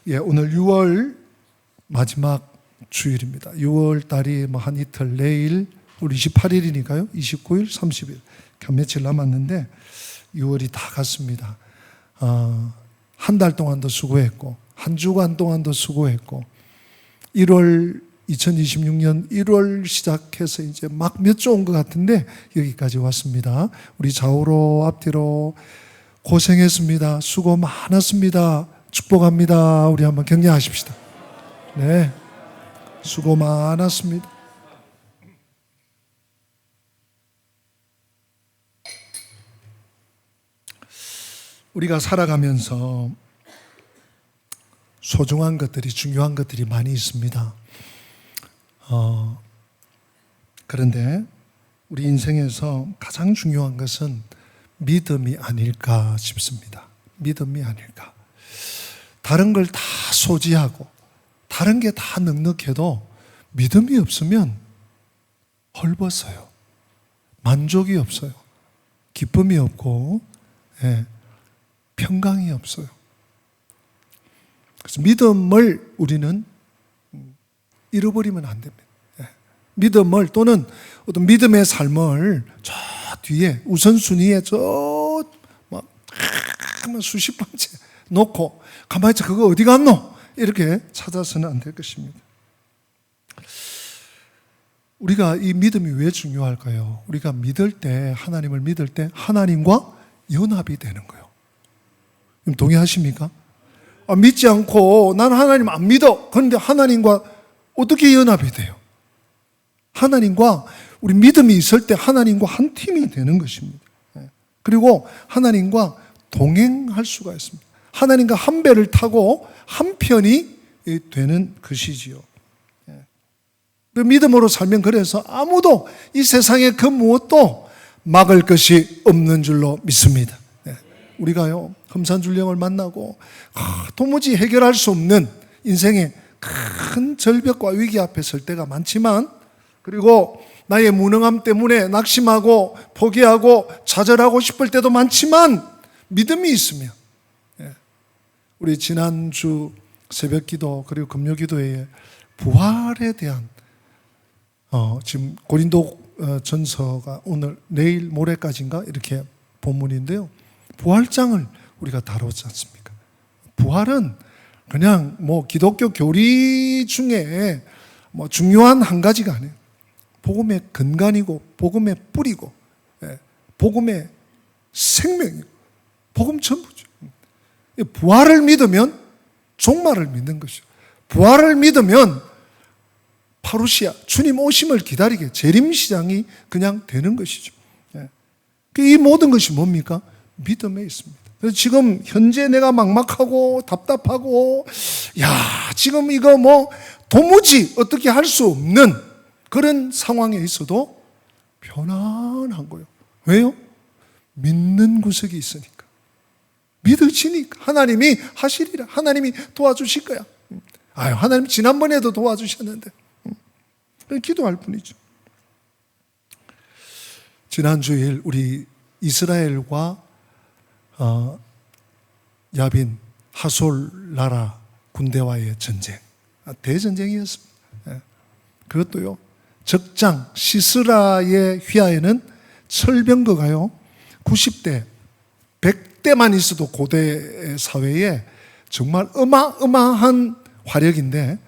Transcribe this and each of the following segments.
오늘 6월 마지막 주일입니다. 6월 달이 한 이틀, 내일 우리 28일이니까요. 29일, 30일 한 며칠 남았는데 6월이 다 갔습니다. 한 달 동안도 수고했고 한 주간 동안도 수고했고 2026년 1월 시작해서 이제 막 몇 주 온 것 같은데 여기까지 왔습니다. 우리 좌우로 앞뒤로 고생했습니다. 수고 많았습니다. 축복합니다. 우리 한번 격려하십시다. 네, 수고 많았습니다. 우리가 살아가면서 소중한 것들이, 중요한 것들이 많이 있습니다. 그런데 우리 인생에서 가장 중요한 것은 믿음이 아닐까 싶습니다. 믿음이 아닐까. 다른 걸 다 소지하고 다른 게 다 넉넉해도 믿음이 없으면 헐벗어요. 만족이 없어요. 기쁨이 없고 평강이 없어요. 그래서 믿음을 우리는 잃어버리면 안 됩니다. 믿음을 또는 어떤 믿음의 삶을 저 뒤에 우선순위에 수십 번째 놓고 가만히 있자 그거 어디 갔노? 이렇게 찾아서는 안 될 것입니다. 우리가 이 믿음이 왜 중요할까요? 우리가 믿을 때, 하나님을 믿을 때 하나님과 연합이 되는 거예요. 동의하십니까? 믿지 않고 난 하나님 안 믿어. 그런데 하나님과 어떻게 연합이 돼요? 하나님과 우리 믿음이 있을 때 하나님과 한 팀이 되는 것입니다. 그리고 하나님과 동행할 수가 있습니다. 하나님과 한 배를 타고 한 편이 되는 것이지요. 그 믿음으로 살면 그래서 아무도 이 세상에 그 무엇도 막을 것이 없는 줄로 믿습니다. 우리가요, 험산줄령을 만나고 도무지 해결할 수 없는 인생의 큰 절벽과 위기 앞에 설 때가 많지만, 그리고 나의 무능함 때문에 낙심하고 포기하고 좌절하고 싶을 때도 많지만 믿음이 있으면, 우리 지난주 새벽기도 그리고 금요기도에 부활에 대한 지금 고린도 전서가 오늘 내일 모레까지인가 이렇게 본문인데요, 부활장을 우리가 다루지 않습니까? 부활은 그냥 기독교 교리 중에 중요한 한 가지가 아니에요. 복음의 근간이고 복음의 뿌리고 복음의 생명이고 복음 전부죠. 부활을 믿으면 종말을 믿는 것이죠. 부활을 믿으면 파루시아, 주님 오심을 기다리게 재림시장이 그냥 되는 것이죠. 이 모든 것이 뭡니까? 믿음에 있습니다. 그래서 지금 현재 내가 막막하고 답답하고 지금 이거 도무지 어떻게 할 수 없는 그런 상황에 있어도 편안한 거예요. 왜요? 믿는 구석이 있으니까. 믿으시니까. 하나님이 하시리라. 하나님이 도와주실 거야. 하나님 지난번에도 도와주셨는데. 기도할 뿐이죠. 지난 주일 우리 이스라엘과 야빈, 하솔 나라 군대와의 전쟁, 대전쟁이었습니다. 그것도요, 적장 시스라의 휘하에는 철병거가요 90대, 100대만 있어도 고대 사회에 정말 어마어마한 화력인데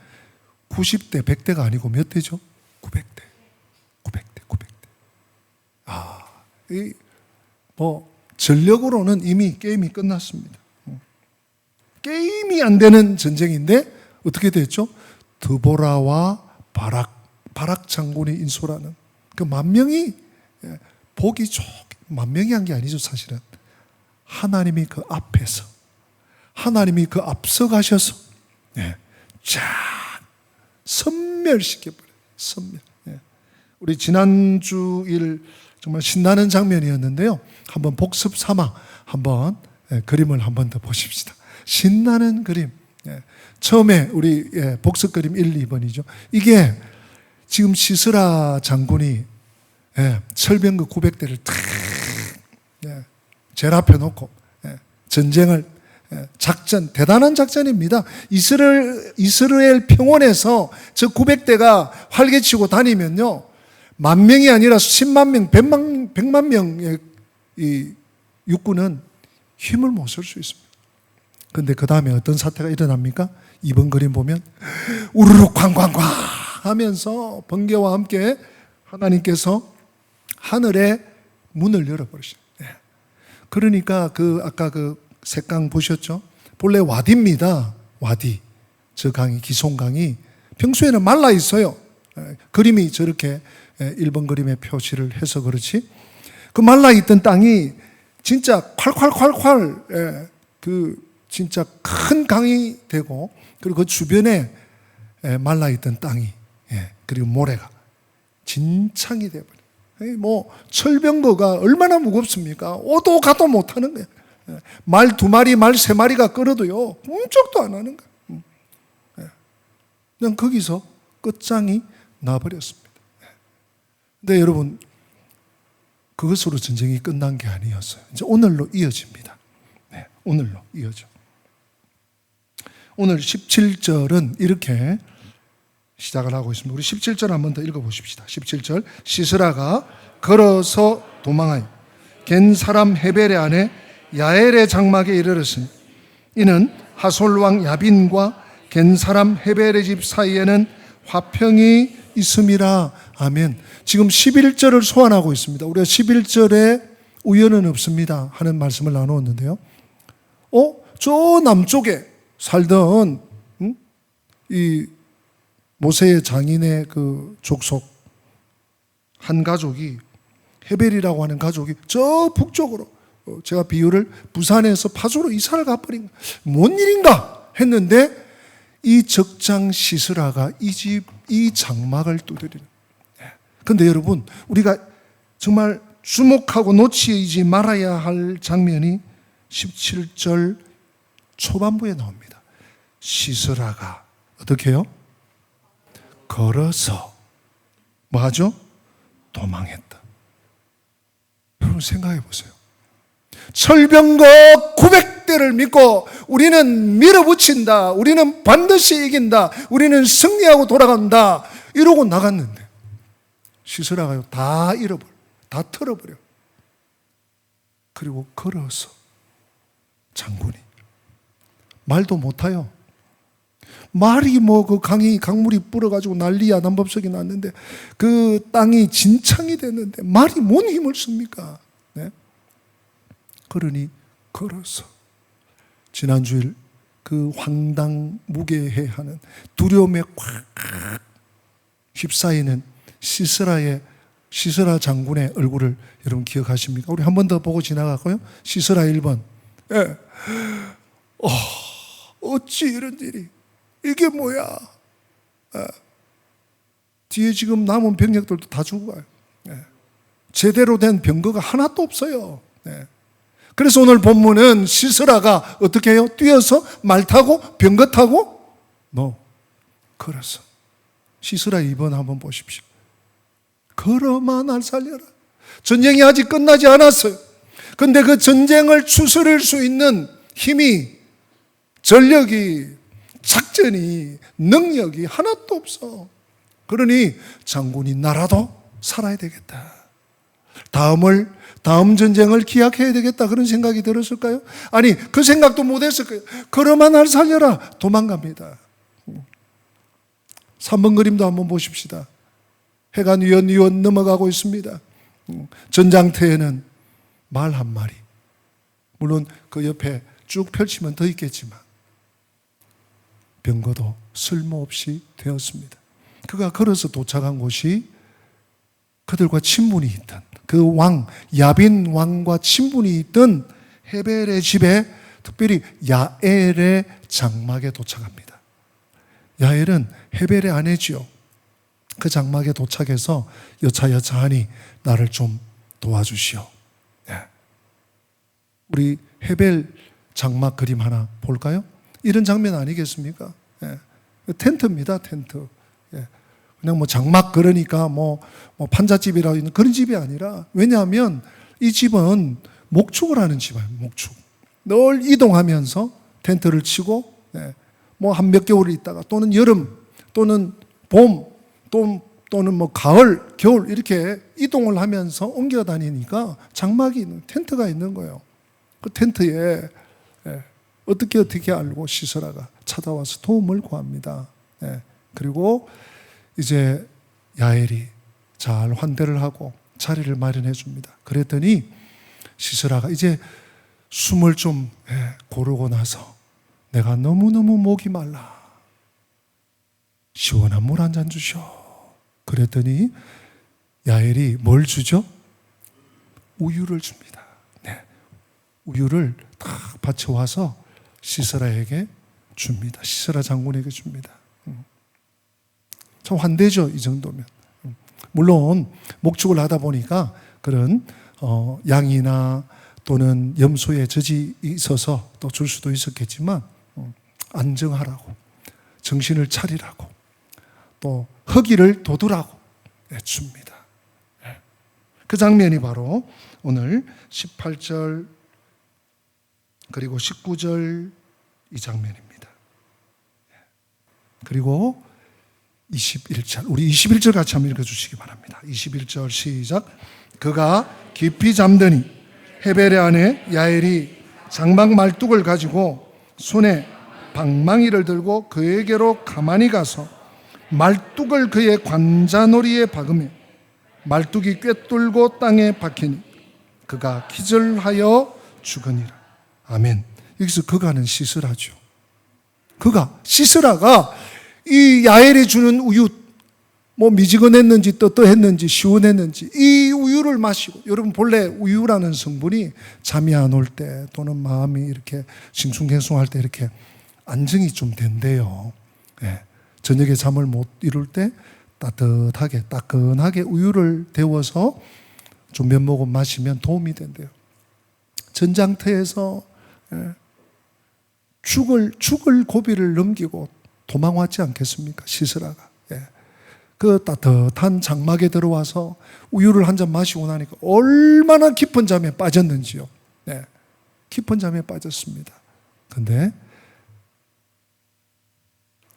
90대, 100대가 아니고 몇 대죠? 900대. 전력으로는 이미 게임이 끝났습니다. 게임이 안 되는 전쟁인데 어떻게 됐죠? 드보라와 바락 장군이 인솔하는 그 10,000명이 보기 좋게, 10,000명이 한 게 아니죠, 사실은. 하나님이 그 앞에서, 하나님이 그 앞서 가셔서 쫙 섬멸시켜버려요. 섬멸. 우리 지난주일 정말 신나는 장면이었는데요. 한번 복습 삼아 한번 그림을 한번 더 보십시다. 신나는 그림. 처음에 우리 복습 그림 1, 2번이죠. 이게 지금 시스라 장군이 철병거 900대를 탁 제일 앞에 놓고 전쟁을 작전, 대단한 작전입니다. 이스라엘 평원에서 저 900대가 활개치고 다니면요, 10,000명이 아니라 10만 명, 100만 명의 이 육군은 힘을 못 쓸 수 있습니다. 그런데 그 다음에 어떤 사태가 일어납니까? 이번 그림 보면 우르르 쾅쾅쾅 하면서 번개와 함께 하나님께서 하늘의 문을 열어버리시죠. 그러니까 아까 색강 보셨죠? 본래 와디입니다. 와디. 저 강이, 기송강이 평소에는 말라 있어요. 그림이 저렇게 1번 그림에 표시를 해서 그렇지. 그 말라 있던 땅이 진짜 콸콸콸콸 진짜 큰 강이 되고, 그리고 그 주변에 말라 있던 땅이, 그리고 모래가 진창이 되어버려요. 뭐 철병거가 얼마나 무겁습니까? 오도 가도 못하는 거예요. 말 2마리, 말 3마리가 끌어도요 꼼짝도 안 하는 거예요. 그냥 거기서 끝장이 나버렸습니다. 근데 여러분, 그것으로 전쟁이 끝난 게 아니었어요. 이제 오늘로 이어집니다. 오늘로 이어져. 오늘 17절은 이렇게 시작을 하고 있습니다. 우리 17절 한 번 더 읽어보십시다. 17절. 시스라가 걸어서 도망하여 겐 사람 헤벨의 아내 야엘의 장막에 이르렀으니 이는 하솔 왕 야빈과 겐 사람 헤벨의 집 사이에는 화평이 있음이라. 아멘. 지금 11절을 소환하고 있습니다. 우리가 11절에 우연은 없습니다 하는 말씀을 나누었는데요. 저 남쪽에 살던 이 모세의 장인의 그 족속 한 가족이, 헤벨이라고 하는 가족이 저 북쪽으로, 제가 비유를 부산에서 파주로 이사를 가버린, 뭔 일인가 했는데 이 적장 시스라가 이 장막을 두드리는. 그런데 여러분, 우리가 정말 주목하고 놓치지 말아야 할 장면이 17절 초반부에 나옵니다. 시스라가 어떻게 해요? 걸어서 뭐 하죠? 도망했다. 여러분 생각해 보세요. 철병거 900대를 믿고 우리는 밀어붙인다, 우리는 반드시 이긴다, 우리는 승리하고 돌아간다 이러고 나갔는데 시스라가 다 잃어버려, 다 털어버려. 그리고 걸어서, 장군이 말도 못해요. 말이 뭐 그 강물이 불어가지고 난리야, 난법석이 났는데 그 땅이 진창이 됐는데 말이 뭔 힘을 씁니까? 그러니 걸어서. 지난주일 그 황당무계해하는 두려움에 콱 휩싸이는 시스라 장군의 얼굴을 여러분 기억하십니까? 우리 한 번 더 보고 지나갈까요? 시스라 1번. 어찌 이런 일이, 이게 뭐야? 뒤에 지금 남은 병력들도 다 죽어가요. 제대로 된 병거가 하나도 없어요. 그래서 오늘 본문은 시스라가 어떻게 해요? 뛰어서 말 타고 병거 타고? 걸어서. 시스라 2번 한번 보십시오. 걸어마 날 살려라. 전쟁이 아직 끝나지 않았어요. 근데 그 전쟁을 추스릴 수 있는 힘이, 전력이, 작전이, 능력이 하나도 없어. 그러니 장군이 나라도 살아야 되겠다. 다음 전쟁을 기약해야 되겠다, 그런 생각이 들었을까요? 아니, 그 생각도 못했을 거예요. 걸어마 날 살려라. 도망갑니다. 3번 그림도 한번 보십시다. 해가 뉘엿뉘엿 넘어가고 있습니다. 전장터에는 말 한 마리, 물론 그 옆에 쭉 펼치면 더 있겠지만 병거도 쓸모없이 되었습니다. 그가 걸어서 도착한 곳이 그들과 친분이 있던 그 왕, 야빈 왕과 친분이 있던 헤벨의 집에, 특별히 야엘의 장막에 도착합니다. 야엘은 헤벨의 아내지요. 그 장막에 도착해서 여차하니 나를 좀 도와주시오. 우리 헤벨 장막 그림 하나 볼까요? 이런 장면 아니겠습니까? 텐트입니다, 텐트. 그냥 뭐 장막, 그러니까 뭐 판잣집이라고 있는 그런 집이 아니라, 왜냐하면 이 집은 목축을 하는 집이에요. 목축. 늘 이동하면서 텐트를 치고 뭐 한 몇 개월 있다가 또는 여름 또는 봄 또는 뭐 가을, 겨울 이렇게 이동을 하면서 옮겨 다니니까 장막이 있는 텐트가 있는 거예요. 그 텐트에 어떻게 알고 시스라가 찾아와서 도움을 구합니다. 그리고 이제 야엘이 잘 환대를 하고 자리를 마련해 줍니다. 그랬더니 시스라가 이제 숨을 좀 고르고 나서 내가 너무너무 목이 말라. 시원한 물 한 잔 주셔. 그랬더니 야엘이 뭘 주죠? 우유를 줍니다. 우유를 딱 받쳐와서 시스라에게 줍니다. 시스라 장군에게 줍니다. 참 환대죠, 이 정도면. 물론 목축을 하다 보니까 그런 양이나 또는 염소의 젖이 있어서 또 줄 수도 있었겠지만 안정하라고, 정신을 차리라고, 또 허기를 돋으라고 줍니다. 그 장면이 바로 오늘 18절 그리고 19절 이 장면입니다. 그리고 21절, 우리 21절 같이 한번 읽어주시기 바랍니다. 21절 시작. 그가 깊이 잠드니 헤벨의 아내 야엘이 장막 말뚝을 가지고 손에 방망이를 들고 그에게로 가만히 가서 말뚝을 그의 관자놀이에 박으며 말뚝이 꿰뚫고 땅에 박히니 그가 기절하여 죽으니라. 아멘. 여기서 그가는 시스라죠. 시스라가 이 야엘이 주는 우유, 뭐 미지근했는지 뜨뜻했는지 시원했는지 이 우유를 마시고, 여러분 본래 우유라는 성분이 잠이 안 올 때 또는 마음이 이렇게 싱숭생숭할 때 이렇게 안정이 좀 된대요. 저녁에 잠을 못 이룰 때 따뜻하게 따끈하게 우유를 데워서 좀 몇 모금 마시면 도움이 된대요. 전장터에서 죽을 고비를 넘기고 도망왔지 않겠습니까? 시스라가. 그 따뜻한 장막에 들어와서 우유를 한 잔 마시고 나니까 얼마나 깊은 잠에 빠졌는지요. 깊은 잠에 빠졌습니다. 근데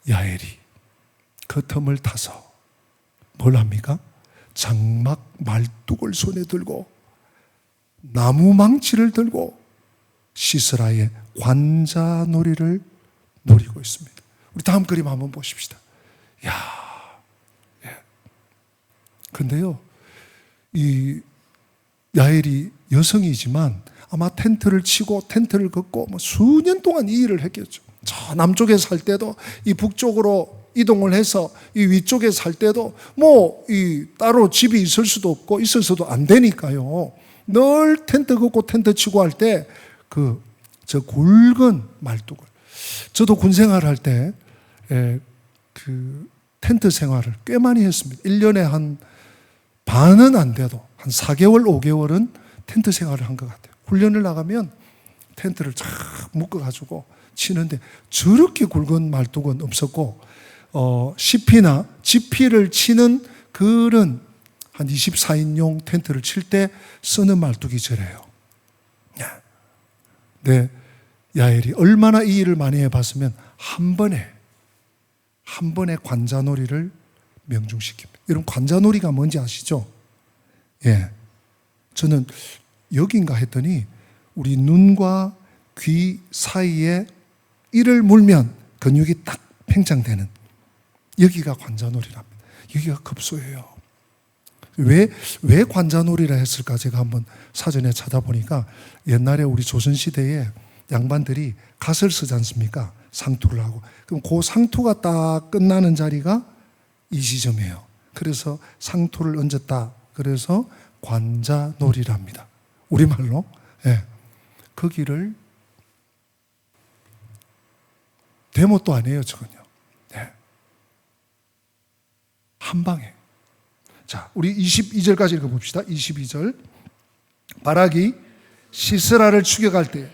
야엘이 그 틈을 타서 뭘 합니까? 장막 말뚝을 손에 들고 나무 망치를 들고 시스라의 관자놀이를 노리고 있습니다. 우리 다음 그림 한번 보십시다. 근데요, 이 야엘이 여성이지만 아마 텐트를 치고 텐트를 걷고 뭐 수년 동안 이 일을 했겠죠. 저 남쪽에 살 때도 이 북쪽으로 이동을 해서 이 위쪽에 살 때도 뭐 이 따로 집이 있을 수도 없고 있어서도 안 되니까요. 늘 텐트 걷고 텐트 치고 할 때 저 굵은 말뚝을, 저도 군 생활할 때 그 텐트 생활을 꽤 많이 했습니다. 1년에 한 반은 안 돼도 한 4개월, 5개월은 텐트 생활을 한 것 같아요. 훈련을 나가면 텐트를 쫙 묶어가지고 치는데 저렇게 굵은 말뚝은 없었고, CP나 GP를 치는 그런 한 24인용 텐트를 칠 때 쓰는 말뚝이 저래요. 네, 야엘이 얼마나 이 일을 많이 해봤으면 한 번에 관자놀이를 명중시킵니다. 여러분, 관자놀이가 뭔지 아시죠? 저는 여긴가 했더니 우리 눈과 귀 사이에 이를 물면 근육이 딱 팽창되는 여기가 관자놀이랍니다. 여기가 급소예요. 왜 관자놀이라 했을까? 제가 한번 사전에 찾아보니까 옛날에 우리 조선시대에 양반들이 갓을 쓰지 않습니까? 상투를 하고. 그럼 그 상투가 딱 끝나는 자리가 이 지점이에요. 그래서 상투를 얹었다. 그래서 관자놀이랍니다. 우리말로. 거기를 데모도 아니에요, 저건요. 한 방에. 자, 우리 22절까지 읽어봅시다. 22절. 바락이 시스라를 추격할 때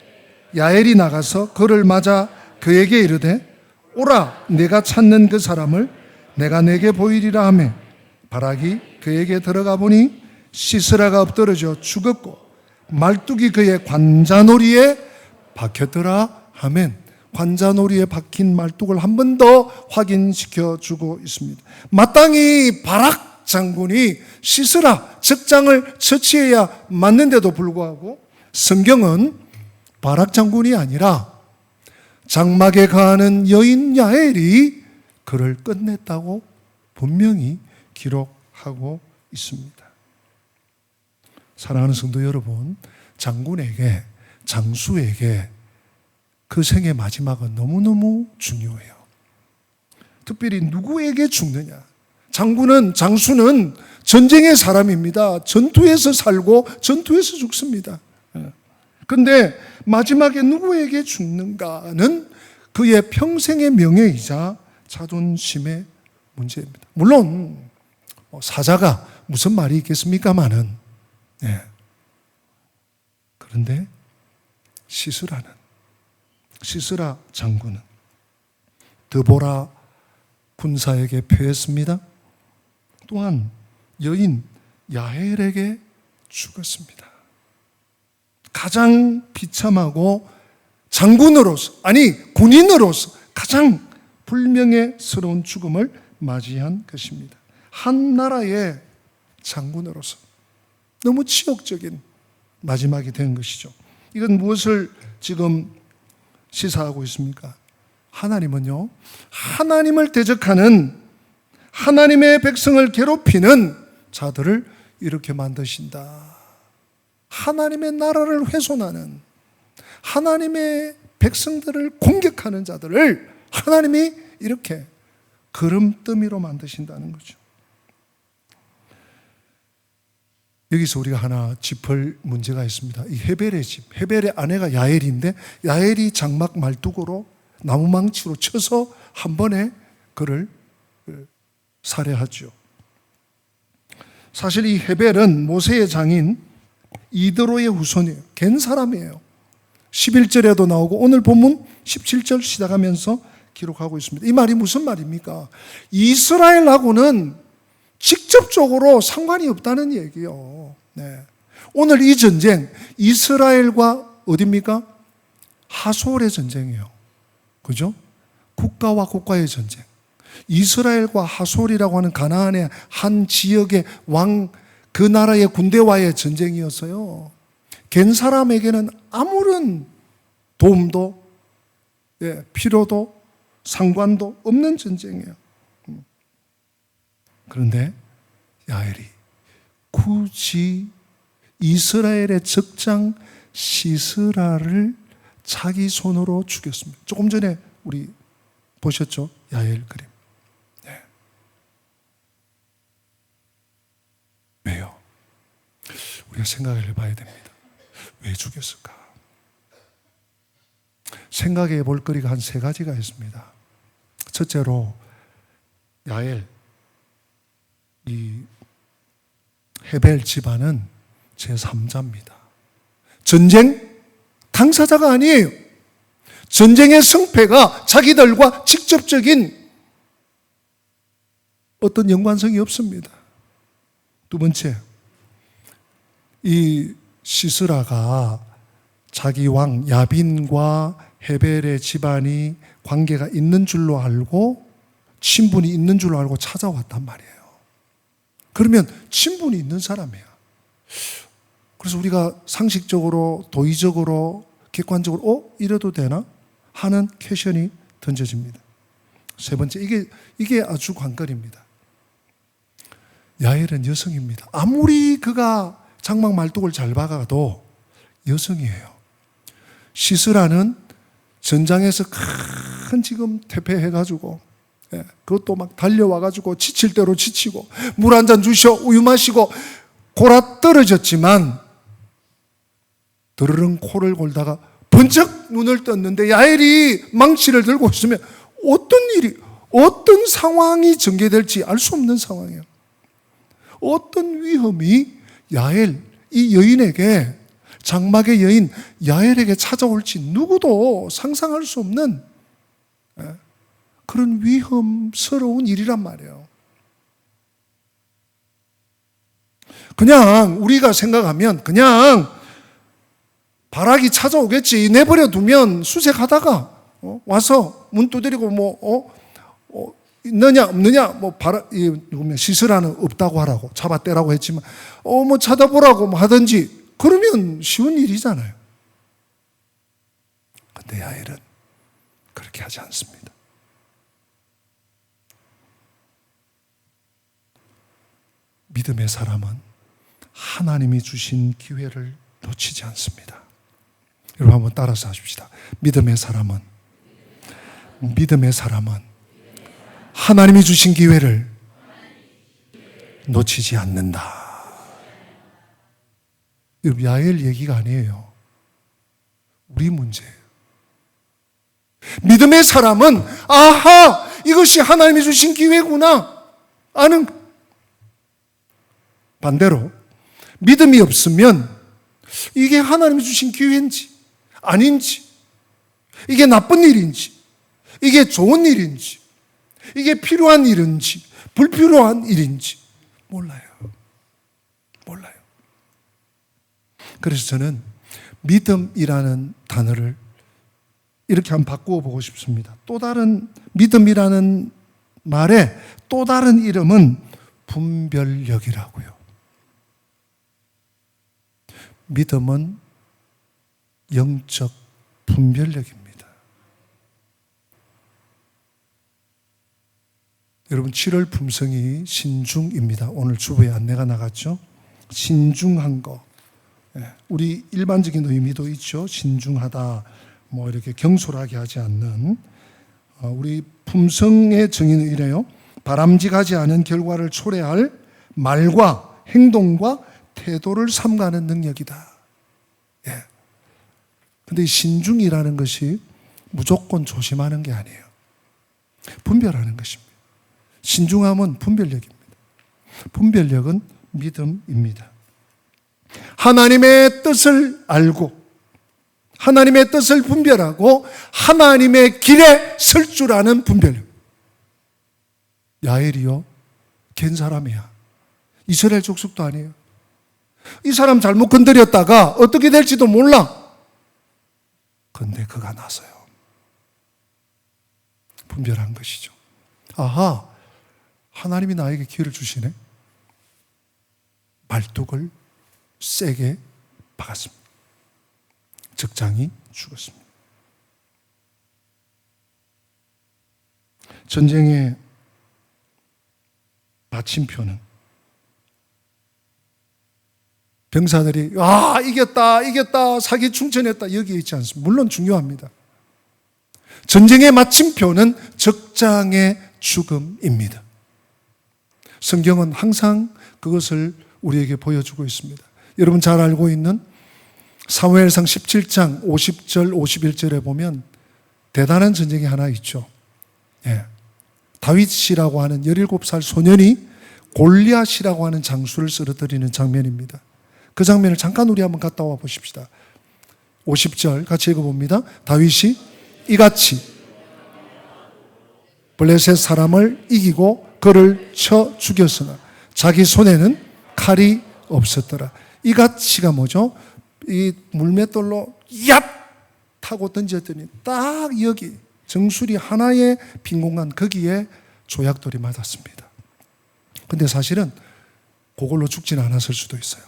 야엘이 나가서 그를 맞아 그에게 이르되 오라, 내가 찾는 그 사람을 내가 내게 보이리라 하매 바락이 그에게 들어가 보니 시스라가 엎드러져 죽었고 말뚝이 그의 관자놀이에 박혔더라 하면, 관자놀이에 박힌 말뚝을 한 번 더 확인시켜 주고 있습니다. 마땅히 바락 장군이 시스라 적장을 처치해야 맞는데도 불구하고 성경은 바락 장군이 아니라 장막에 거하는 여인 야엘이 그를 끝냈다고 분명히 기록하고 있습니다. 사랑하는 성도 여러분, 장군에게, 장수에게 그 생의 마지막은 너무너무 중요해요. 특별히 누구에게 죽느냐. 장수는 전쟁의 사람입니다. 전투에서 살고 전투에서 죽습니다. 그런데 마지막에 누구에게 죽는가는 그의 평생의 명예이자 자존심의 문제입니다. 물론 사자가 무슨 말이 있겠습니까마는, 그런데 시스라 장군은 드보라 군사에게 패했습니다. 또한 여인 야헬에게 죽었습니다. 가장 비참하고 군인으로서 가장 불명예스러운 죽음을 맞이한 것입니다. 한 나라의 장군으로서 너무 치욕적인 마지막이 된 것이죠. 이건 무엇을 지금 시사하고 있습니까? 하나님은요, 하나님을 대적하는, 하나님의 백성을 괴롭히는 자들을 이렇게 만드신다. 하나님의 나라를 훼손하는, 하나님의 백성들을 공격하는 자들을 하나님이 이렇게 거름더미로 만드신다는 거죠. 여기서 우리가 하나 짚을 문제가 있습니다. 이 헤벨의 집, 헤벨의 아내가 야엘인데 야엘이 장막 말뚝으로 나무망치로 쳐서 한 번에 그를 살해하죠. 사실 이 헤벨은 모세의 장인 이드로의 후손이에요. 갠 사람이에요. 11절에도 나오고 오늘 본문 17절 시작하면서 기록하고 있습니다. 이 말이 무슨 말입니까? 이스라엘하고는 직접적으로 상관이 없다는 얘기예요. 오늘 이 전쟁, 이스라엘과 어디입니까? 하솔의 전쟁이에요. 그죠? 국가와 국가의 전쟁. 이스라엘과 하솔이라고 하는 가나안의 한 지역의 왕, 그 나라의 군대와의 전쟁이었어요. 갠 사람에게는 아무런 도움도, 필요도, 상관도 없는 전쟁이에요. 그런데 야엘이 굳이 이스라엘의 적장 시스라를 자기 손으로 죽였습니다. 조금 전에 우리 보셨죠? 야엘 그림. 왜요? 우리가 생각을 해봐야 됩니다. 왜 죽였을까? 생각해 볼 거리가 한 세 가지가 있습니다. 첫째로 야엘, 이 헤벨 집안은 제3자입니다. 전쟁 당사자가 아니에요. 전쟁의 승패가 자기들과 직접적인 어떤 연관성이 없습니다. 두 번째, 이 시스라가 자기 왕 야빈과 헤벨의 집안이 관계가 있는 줄로 알고, 친분이 있는 줄로 알고 찾아왔단 말이에요. 그러면 친분이 있는 사람이야. 그래서 우리가 상식적으로, 도의적으로, 객관적으로 이래도 되나? 하는 퀘션이 던져집니다. 세 번째, 이게 아주 관건입니다. 야엘은 여성입니다. 아무리 그가 장막 말뚝을 잘 박아도 여성이에요. 시스라는 전장에서 큰 지금 퇴폐해가지고, 그것도 막 달려와가지고 지칠 대로 지치고, 물 한 잔 주셔, 우유 마시고, 골아 떨어졌지만, 드르릉 코를 골다가 번쩍 눈을 떴는데 야엘이 망치를 들고 있으면 어떤 상황이 전개될지 알 수 없는 상황이에요. 어떤 위험이 야엘, 이 여인에게, 장막의 여인 야엘에게 찾아올지 누구도 상상할 수 없는 그런 위험스러운 일이란 말이에요. 그냥 우리가 생각하면 그냥 바락이 찾아오겠지, 내버려 두면 수색하다가 와서 문 두드리고 있느냐 없느냐 시설하는 없다고 하라고 잡아떼라고 했지만 찾아보라고 하든지 그러면 쉬운 일이잖아요. 근데 야엘은 그렇게 하지 않습니다. 믿음의 사람은 하나님이 주신 기회를 놓치지 않습니다. 여러분 한번 따라서 하십시다. 믿음의 사람은 하나님이 주신 기회를 놓치지 않는다. 여러분, 야엘 얘기가 아니에요. 우리 문제예요. 믿음의 사람은 아하, 이것이 하나님이 주신 기회구나 아는. 반대로 믿음이 없으면 이게 하나님이 주신 기회인지 아닌지, 이게 나쁜 일인지, 이게 좋은 일인지, 이게 필요한 일인지 불필요한 일인지 몰라요. 그래서 저는 믿음이라는 단어를 이렇게 한번 바꾸어 보고 싶습니다. 또 다른 믿음이라는 말의 또 다른 이름은 분별력이라고요. 믿음은 영적 분별력입니다. 여러분, 7월 품성이 신중입니다. 오늘 주보에 안내가 나갔죠. 신중한 거. 우리 일반적인 의미도 있죠. 신중하다, 이렇게 경솔하게 하지 않는. 우리 품성의 정의는 이래요. 바람직하지 않은 결과를 초래할 말과 행동과 태도를 삼가는 능력이다. 근데 이 신중이라는 것이 무조건 조심하는 게 아니에요. 분별하는 것입니다. 신중함은 분별력입니다. 분별력은 믿음입니다. 하나님의 뜻을 알고 하나님의 뜻을 분별하고 하나님의 길에 설 줄 아는 분별력. 야엘이요, 갠 사람이야. 이스라엘 족속도 아니에요. 이 사람 잘못 건드렸다가 어떻게 될지도 몰라. 그런데 그가 나서요. 분별한 것이죠. 아하, 하나님이 나에게 기회를 주시네. 말뚝을 세게 박았습니다. 적장이 죽었습니다. 전쟁의 마침표는 병사들이 이겼다 사기 충천했다 여기에 있지 않습니다. 물론 중요합니다. 전쟁의 마침표는 적장의 죽음입니다. 성경은 항상 그것을 우리에게 보여주고 있습니다. 여러분 잘 알고 있는 사무엘상 17장 50절 51절에 보면 대단한 전쟁이 하나 있죠. 다윗이라고 하는 17살 소년이 골리앗이라고 하는 장수를 쓰러뜨리는 장면입니다. 그 장면을 잠깐 우리 한번 갔다 와 보십시다. 50절 같이 읽어봅니다. 다윗이 이같이 블레셋 사람을 이기고 그를 쳐 죽였으나 자기 손에는 칼이 없었더라. 이같이가 뭐죠? 이 물맷돌로 얍 타고 던졌더니 딱 여기 정수리 하나의 빈 공간 거기에 조약돌이 맞았습니다. 근데 사실은 그걸로 죽지는 않았을 수도 있어요.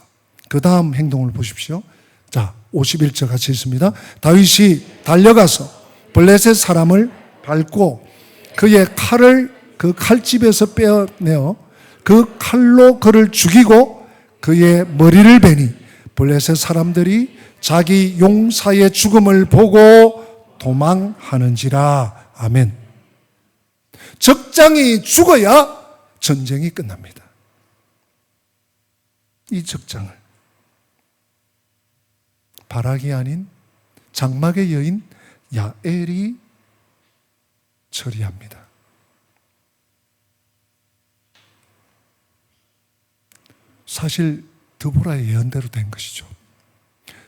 그 다음 행동을 보십시오. 자, 51절 같이 있습니다. 다윗이 달려가서 블레셋 사람을 밟고 그의 칼을 그 칼집에서 빼어내어 그 칼로 그를 죽이고 그의 머리를 베니 블레셋 사람들이 자기 용사의 죽음을 보고 도망하는지라. 아멘. 적장이 죽어야 전쟁이 끝납니다. 이 적장을 바락이 아닌 장막의 여인 야엘이 처리합니다. 사실 드보라의 예언대로 된 것이죠.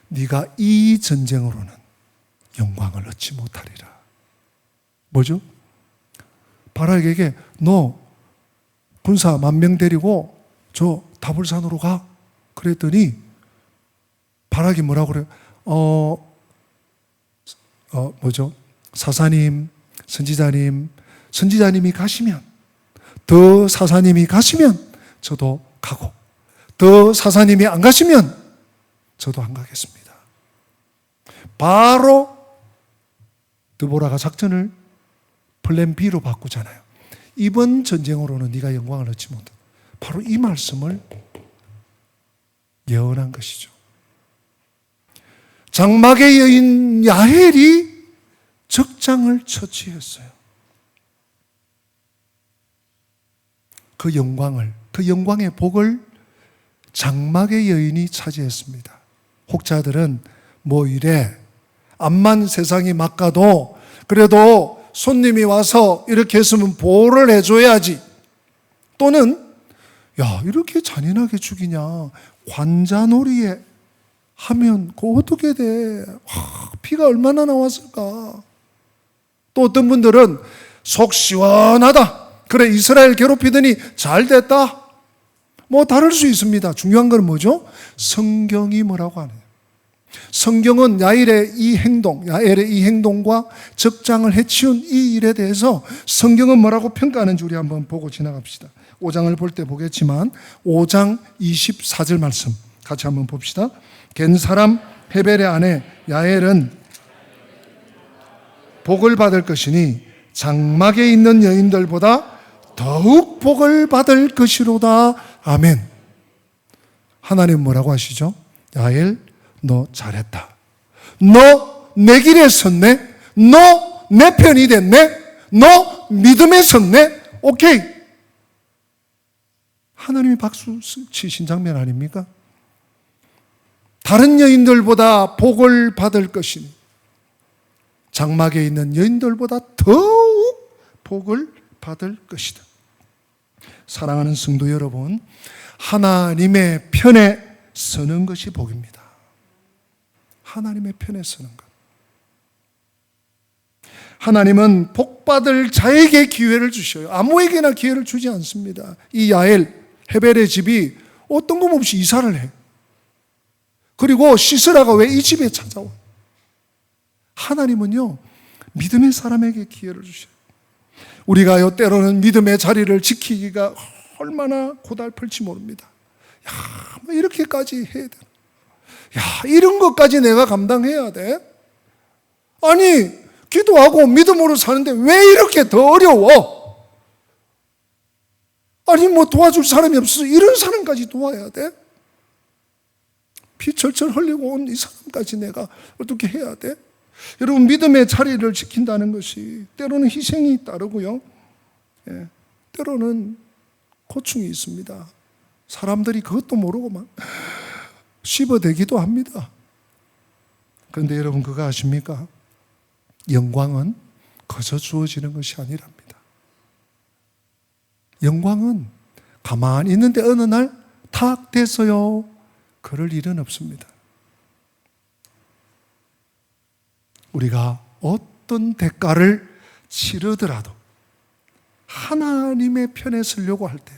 네가 이 전쟁으로는 영광을 얻지 못하리라. 뭐죠? 바락에게 너 군사 10,000명 데리고 저 다볼산으로 가. 그랬더니 바락이 뭐라고 그래요? 뭐죠? 사사님, 선지자님이 가시면, 더 사사님이 가시면 저도 가고, 더 사사님이 안 가시면 저도 안 가겠습니다. 바로 드보라가 작전을 플랜 B로 바꾸잖아요. 이번 전쟁으로는 네가 영광을 얻지 못한다. 바로 이 말씀을 예언한 것이죠. 장막의 여인 야헬이 적장을 처치했어요. 그 영광의 복을 장막의 여인이 차지했습니다. 혹자들은 뭐 이래, 암만 세상이 막가도 그래도 손님이 와서 이렇게 했으면 보호를 해줘야지. 또는 야, 이렇게 잔인하게 죽이냐, 관자놀이에 하면 그거 어떻게 돼? 피가 얼마나 나왔을까? 또 어떤 분들은 속 시원하다, 그래 이스라엘 괴롭히더니 잘 됐다, 뭐 다를 수 있습니다. 중요한 건 뭐죠? 성경이 뭐라고 하느냐. 성경은 야엘의 이 행동과 적장을 해치운 이 일에 대해서 성경은 뭐라고 평가하는지 우리 한번 보고 지나갑시다. 5장을 볼 때 보겠지만 5장 24절 말씀 같이 한번 봅시다. 겐 사람 헤벨의 아내 야엘은 복을 받을 것이니 장막에 있는 여인들보다 더욱 복을 받을 것이로다. 아멘. 하나님 뭐라고 하시죠? 야엘, 너 잘했다. 너 내 길에 섰네. 너 내 편이 됐네. 너 믿음에 섰네. 오케이. 하나님이 박수 치신 장면 아닙니까? 다른 여인들보다 복을 받을 것이니 장막에 있는 여인들보다 더욱 복을 받을 것이다. 사랑하는 성도 여러분, 하나님의 편에 서는 것이 복입니다. 하나님의 편에 서는 것. 하나님은 복받을 자에게 기회를 주셔요. 아무에게나 기회를 주지 않습니다. 이 야엘, 헤벨의 집이 어, 뜬금없이 이사를 해. 그리고 시스라가 왜 이 집에 찾아와? 하나님은요, 믿음의 사람에게 기회를 주셔요. 우리가요, 때로는 믿음의 자리를 지키기가 얼마나 고달플지 모릅니다. 야, 뭐 이렇게까지 해야 돼. 야, 이런 것까지 내가 감당해야 돼? 아니, 기도하고 믿음으로 사는데 왜 이렇게 더 어려워? 아니, 뭐 도와줄 사람이 없어서 이런 사람까지 도와야 돼? 피 철철 흘리고 온 이 사람까지 내가 어떻게 해야 돼? 여러분, 믿음의 자리를 지킨다는 것이 때로는 희생이 따르고요, 때로는 고충이 있습니다. 사람들이 그것도 모르고 막 씹어대기도 합니다. 그런데 여러분, 그거 아십니까? 영광은 거저 주어지는 것이 아니랍니다. 영광은 가만히 있는데 어느 날 탁 됐어요. 그럴 일은 없습니다. 우리가 어떤 대가를 치르더라도 하나님의 편에 서려고 할 때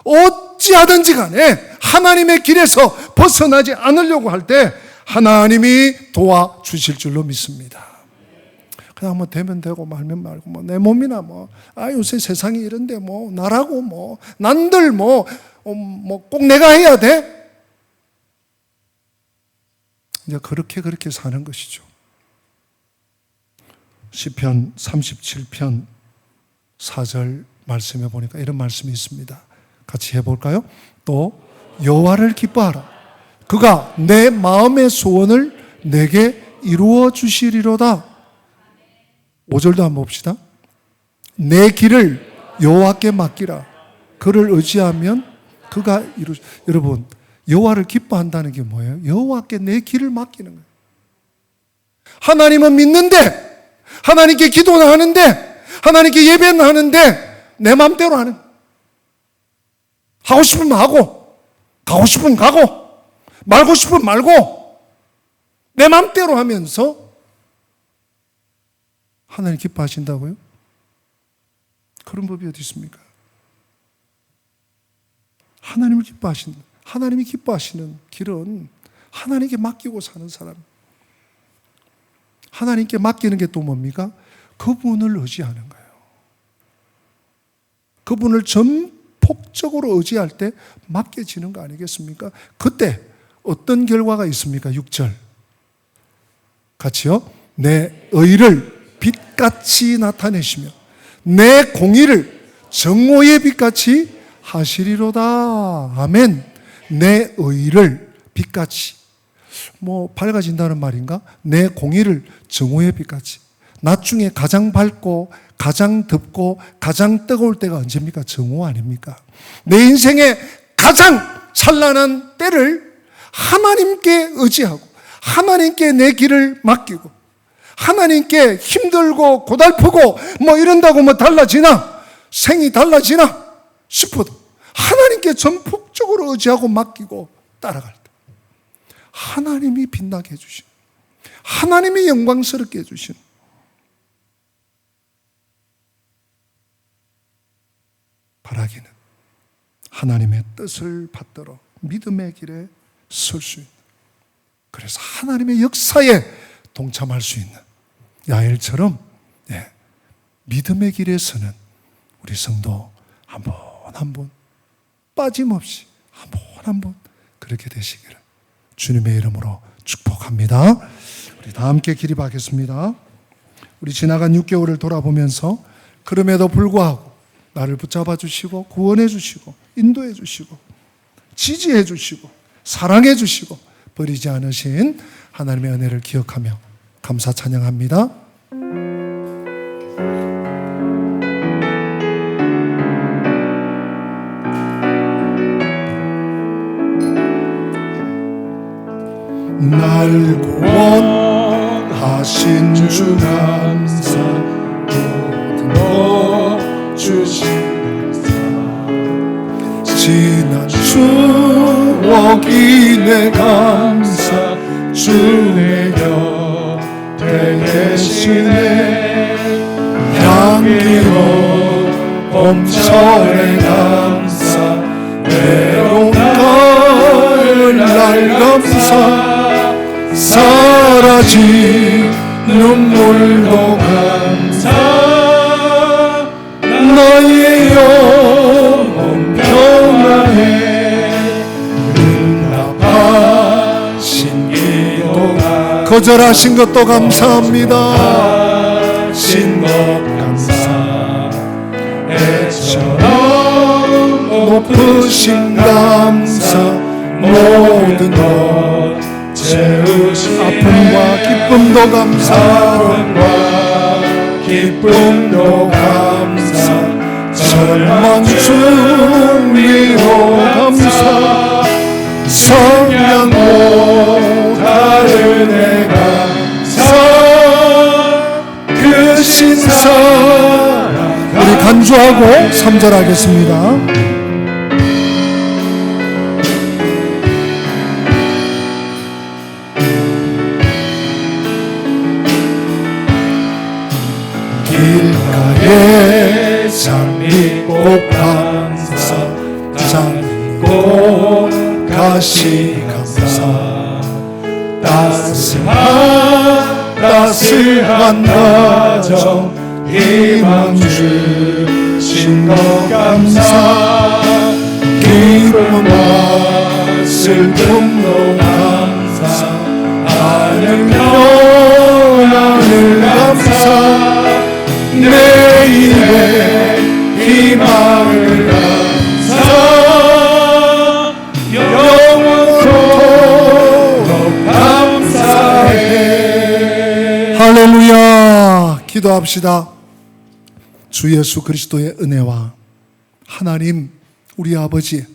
어찌하든지 간에 하나님의 길에서 벗어나지 않으려고 할 때 하나님이 도와주실 줄로 믿습니다. 그냥 뭐 되면 되고 말면 말고 뭐 내 몸이나 뭐 요새 세상이 이런데 뭐 나라고 뭐 난들 뭐 꼭 내가 해야 돼? 이제 그렇게 사는 것이죠. 시편 37편 4절 말씀에 보니까 이런 말씀이 있습니다. 같이 해볼까요? 또 여호와를 기뻐하라. 그가 내 마음의 소원을 내게 이루어 주시리로다. 5절도 한번 봅시다. 내 길을 여호와께 맡기라. 그를 의지하면 그가 여러분, 여호와를 기뻐한다는 게 뭐예요? 여호와께 내 길을 맡기는 거예요. 하나님은 믿는데, 하나님께 기도는 하는데, 하나님께 예배는 하는데 내 마음대로 하는, 하고 싶으면 하고 가고 싶으면 가고 말고 싶으면 말고 내 마음대로 하면서 하나님 기뻐하신다고요? 그런 법이 어디 있습니까? 하나님이 기뻐하시는 길은 하나님께 맡기고 사는 사람. 하나님께 맡기는 게 또 뭡니까? 그분을 의지하는 거예요. 그분을 전폭적으로 의지할 때 맡겨지는 거 아니겠습니까? 그때 어떤 결과가 있습니까? 6절 같이요. 내 의를 빛같이 나타내시며 내 공의를 정오의 빛같이 하시리로다. 아멘. 내 의를 빛같이, 밝아진다는 말인가? 내 공의를 정오의 빛같이. 낮 중에 가장 밝고 가장 덥고 가장 뜨거울 때가 언제입니까? 정오 아닙니까? 내 인생의 가장 찬란한 때를 하나님께 의지하고 하나님께 내 길을 맡기고 하나님께 힘들고 고달프고 이런다고 달라지나? 생이 달라지나? 싶어도 하나님께 전폭적으로 의지하고 맡기고 따라갈 때 하나님이 빛나게 해주신, 하나님이 영광스럽게 해주신, 바라기는 하나님의 뜻을 받들어 믿음의 길에 설 수 있는, 그래서 하나님의 역사에 동참할 수 있는 야엘처럼 믿음의 길에 서는 우리 성도 한 번 한 번 빠짐없이 한 번 한 번 그렇게 되시기를 주님의 이름으로 축복합니다. 우리 다 함께 기립하겠습니다. 우리 지나간 6개월을 돌아보면서 그럼에도 불구하고 나를 붙잡아 주시고 구원해 주시고 인도해 주시고 지지해 주시고 사랑해 주시고 버리지 않으신 하나님의 은혜를 기억하며 감사 찬양합니다. 날 구원하신 주 감사, 모든 것 주신 감사, 지난 추억이 내 감사, 주 내 곁에 계시네. 향기로운 봄철의 감사, 외로운 가을날 감사, 사라진 눈물도 감사, 나의 영혼 평안해. 응답하신 기도가 거절하신 것도 감사합니다. 신 것 감사, 애처럼 높으신 감사, 모든 것 채우신 아픔과 기쁨도 감사, 아픔과 기쁨도 감사, 절망 중 위로 감사, 성량 못하는 내 감사, 그 신사랑 우리 간주하고 3절 하겠습니다. 길가에 장미꽃 감사, 장미꽃 가시 감사, 따스한 가정 희망 주신 것 감사, 기쁨과 슬픔도 감사, 하늘 평안을 감사, 내일의 희망을 감사, 영원토록 감사해. 할렐루야. 기도합시다. 주 예수 그리스도의 은혜와 하나님 우리 아버지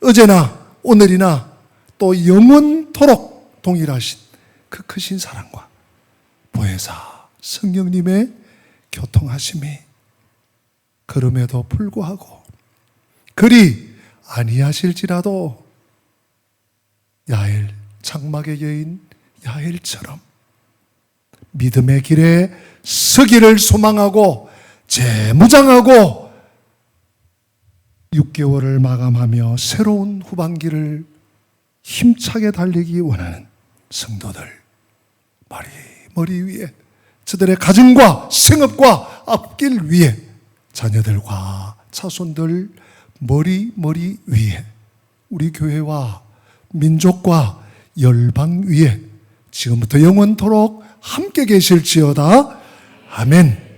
어제나 오늘이나 또 영원토록 동일하신 그 크신 사랑과 보혜사 성령님의 교통하심이 그럼에도 불구하고 그리 아니하실지라도 야엘, 장막의 여인 야엘처럼 믿음의 길에 서기를 소망하고 재무장하고 6개월을 마감하며 새로운 후반기를 힘차게 달리기 원하는 성도들, 머리 위에 저들의 가정과 생업과 앞길 위에 자녀들과 자손들 머리 위에 우리 교회와 민족과 열방 위에 지금부터 영원토록 함께 계실지어다. 아멘.